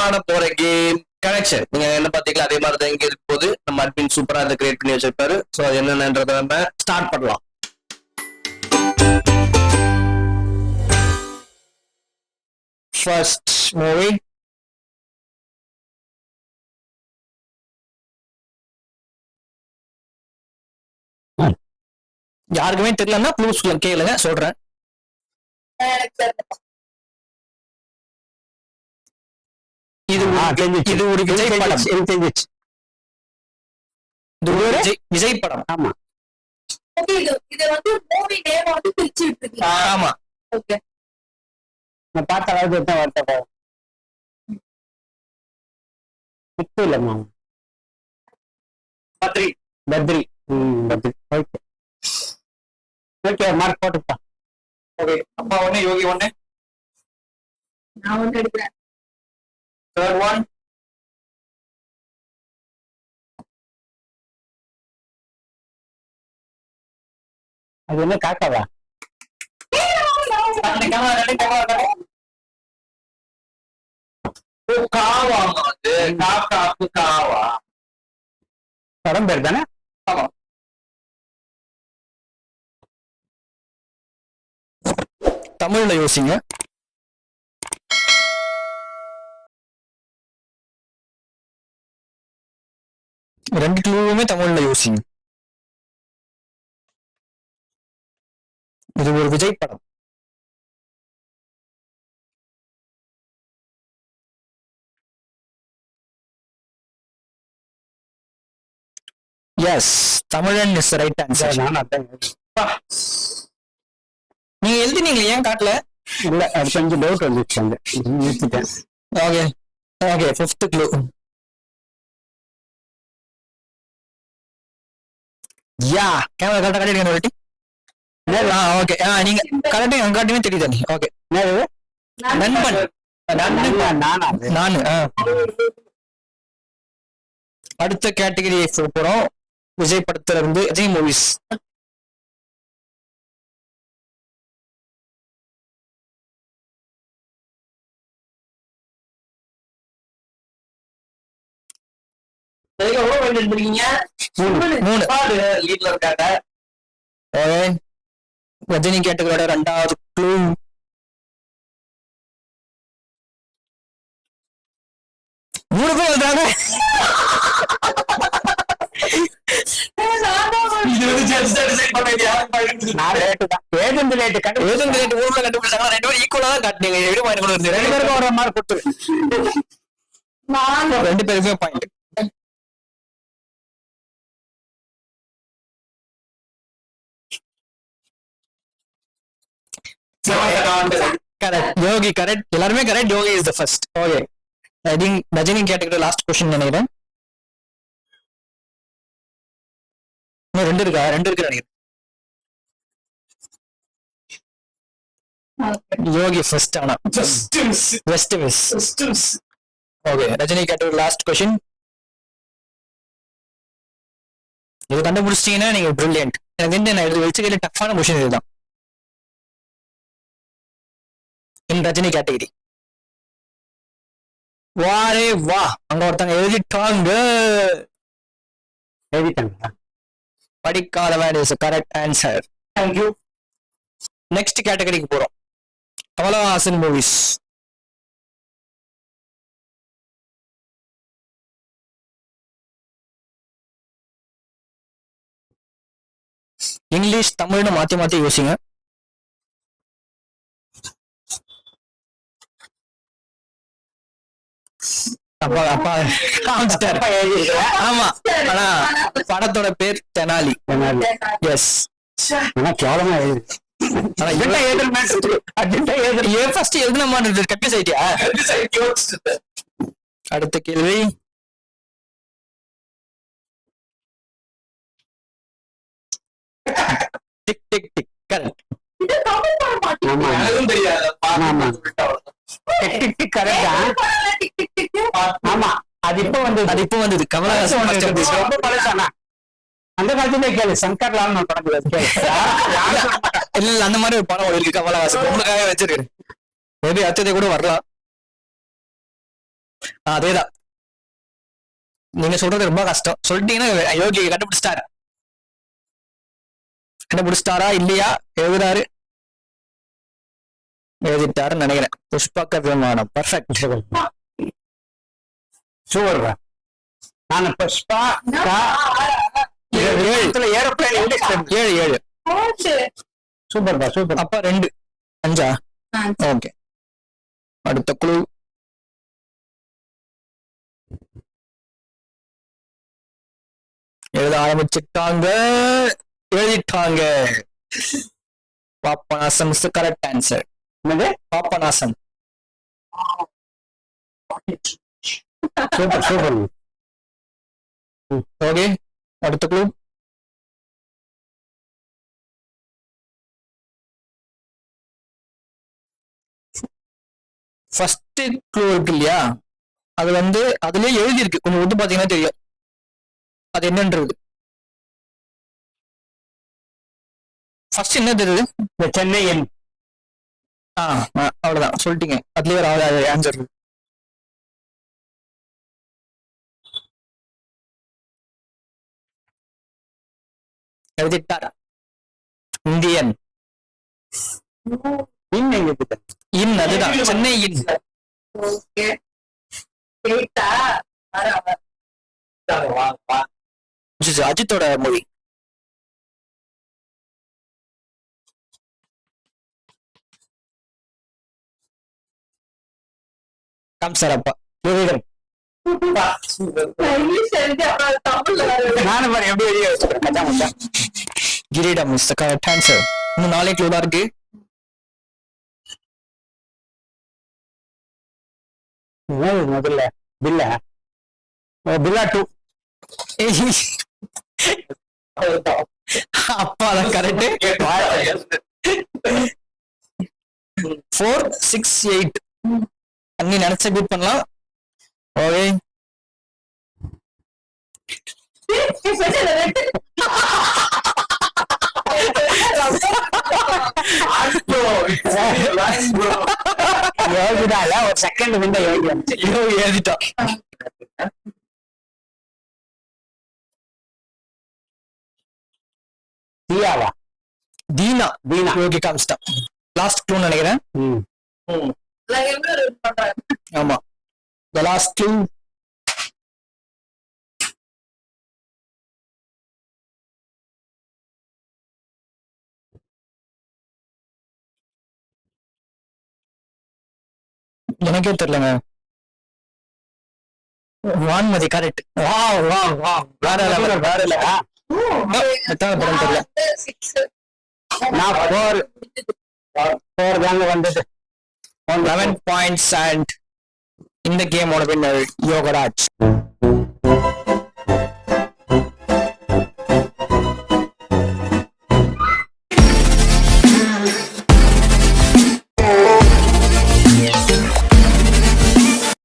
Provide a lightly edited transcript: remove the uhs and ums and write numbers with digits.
ஆட போற game connection. நீங்க என்ன பாத்தீங்களா அதே மாதிரி தான் இங்க இருக்க போது நம்ம அட்மின் சூப்பரா அதை கிரியேட் பண்ணி வச்சிருப்பாரு. சோ அது என்னன்றத நம்ம ஸ்டார்ட் பண்ணலாம். ஃபர்ஸ்ட் மூவி யாருக்குமே தெரியலன்னா ப்ளூஸ் கேளுங்க சொல்றேன். இது இது ஒரு விஜய் படம். இது ஒரு விஜய் படம். ஆமா இது வந்து மூவி நேம் வந்து பிரிச்சு விட்டுருக்கீங்க. ஆமா ஓகே நான் பார்த்த அளவுக்கு தான் வருத்தப்படும். இப்போ இல்லைம்மா Badri Badri. Badri okay okay mark போட்டுப்பா. ஓகே அப்பா ஒண்ணு யோகி ஒண்ணு நான் வந்து எடுக்கிறேன். தேர்ட் ஒன் அது என்ன காக்காவா? காவா அது காக்காப்பு காவா படம் பேர் தானே? ஆமா தமிழ்ல யோசிங்க. ரெண்டு கிலோவுமே தமிழ்ல யோசிங்க. இது ஒரு விஜய் படம். எஸ் தமிழன் இஸ் ரைட் ஆன்சர். நான் அதான் நீங்க எழுதினீங்க ஏன் காட்டல? இல்ல அது கொஞ்சம் டவுட் வந்துச்சு அங்க நிறுத்திட்டேன். Okay okay fifth clue. Yeah camera கரெக்டா காட்டிடுங்க ஒரு ஓகே நீங்க கரெக்டா காட்டுமே தெரியுதா? நீ ஓகே நண்பன் நானு. அடுத்த கேட்டகரி போறோம். விஜய் படத்துல இருந்து விஜய் மூவிஸ். ரஜினி கேட்டகரியோட ரெண்டாவது க்ளூ. மூணு பேர் எழுதுறாங்க. ரெண்டு பேருமே பாயிண்ட். கரெக்ட் யோகி கரெக்ட். எல்லாருமே correct. Yogi is the first. Okay I think Rajini category last question நினைக்கிறேன். ரெண்டு இருக்கு நினைக்கிறேன். யோகி ஃபர்ஸ்ட். ஆனா west miss. Okay Rajini category last question. இது கண்டுபிடிச்சிட்டீங்கன்னா நீங்க பிரில்லியன்ட். எனக்கு வந்து நான் எழுதி வச்சுக்கல டஃப்பான क्वेश्चन இதுதான். இன் ரஜினி கேட்டகரி. வாரே வா அங்க ஒருத்தங்க எழுதிட்டாங்க. படிக்காதவன் is correct answer. Thank you. Next கேட்டகரிக்கு போறோம். கமலஹாசன் மூவிஸ். இங்கிலீஷ் தமிழ்னு மாத்தி மாத்தி யோசிங்க. அப்பா அப்பா காமிச்சிட்டாரு. ஆமா ஆனா படத்தோட பேர் தெனாலி. எஸ் ஆனா கேவலமா எழுது. அடுத்த கேள்வி. Tick tick tick correct. ஆமா அது இப்ப வந்தது கமலஹாசன் ரொம்ப பழசானா. அந்த காலத்துல கேளு சங்கர் லால் படம் இல்ல அந்த மாதிரி ஒரு படம் இருக்கு கமலஹாசன் உங்களுக்காக வச்சிருக்கேன். மேபி அடுத்ததே கூட வரலாம். அதேதான். நீங்க சொல்றது ரொம்ப கஷ்டம். சொல்லிட்டீங்கன்னா யோகி கண்டுபிடிச்சிட்டாரா இல்லையா? எழுதுறாரு, எழுதிட்டாருன்னு நினைக்கிறேன். புஷ்பக விமானம். பர்ஃபெக்ட். சூப்பர். நான் புஷ்பா ஏரோப்ளேன் ஏழு ஏழு. சூப்பர்பா சூப்பர். அப்ப 2 5. ஓகே, அடுத்த குழு. எழுத ஆரம்பிச்சுட்டாங்க, எழுதிட்டாங்க. Papanasam correct answer. என்னது? பாப்பநாசம். Super super. ஓகே, அடுத்த குழு. ஃபர்ஸ்ட் க்ளூ இருக்கு இல்லையா, அது வந்து அதுலயே எழுதி இருக்கு, கொஞ்சம் விட்டு பாத்தீங்கன்னா தெரியும் அது என்னன்றது. ஃபர்ஸ்ட் என்ன தெரியுது? இந்த சென்னை எண். அவ்வளவுதான் சொல்லிட்டீங்க. அதுலயே ஒரு ஆன்சர் இருக்கு. எழுதிட்டாரா? இந்தியன் இன் எங்க இருக்கு? இன், அதுதான் சென்னை இன். ஓகே, கேட்டா அஜித்தோட மொழி. சார் அப்பா கிரீடம். இங்கிலீஷ் எழுதி அப்புறம் தமிழ்ல நானும் பாரு எப்படி வெளியே வச்சுக்கிறேன். மச்சான் மச்சான். கிரீடம் இஸ் தி கரெக்ட் ஆன்சர். இன்னும் 4 க்ளூ தான் இருக்கு. முதல்ல பில்லா பில்லா 2. அப்பா தான் கரெக்ட். 4 6 8 அன்னி நினைச்ச பீட் பண்ணலாம். ஓகே, யோகிதால ஒரு செகண்ட் விண்ட யோகி எழுதிட்டான். தீயாவா? தீனா. தீனா. ஓகே, காமிச்சிட்டான். லாஸ்ட் க்ளூ நினைக்கிறேன். பண்றாங்க. ஆமா, the last clue. எனக்கே தெரியலங்க. வான்மதி கரெக்ட். வா வா வா, வேற லெவல் வேற லெவல். எத்தனை படம் தெரியல. நான் 4 தாங்க வந்தது. 11 points and இந்த கேமோட வின்னர் யோகராஜ்.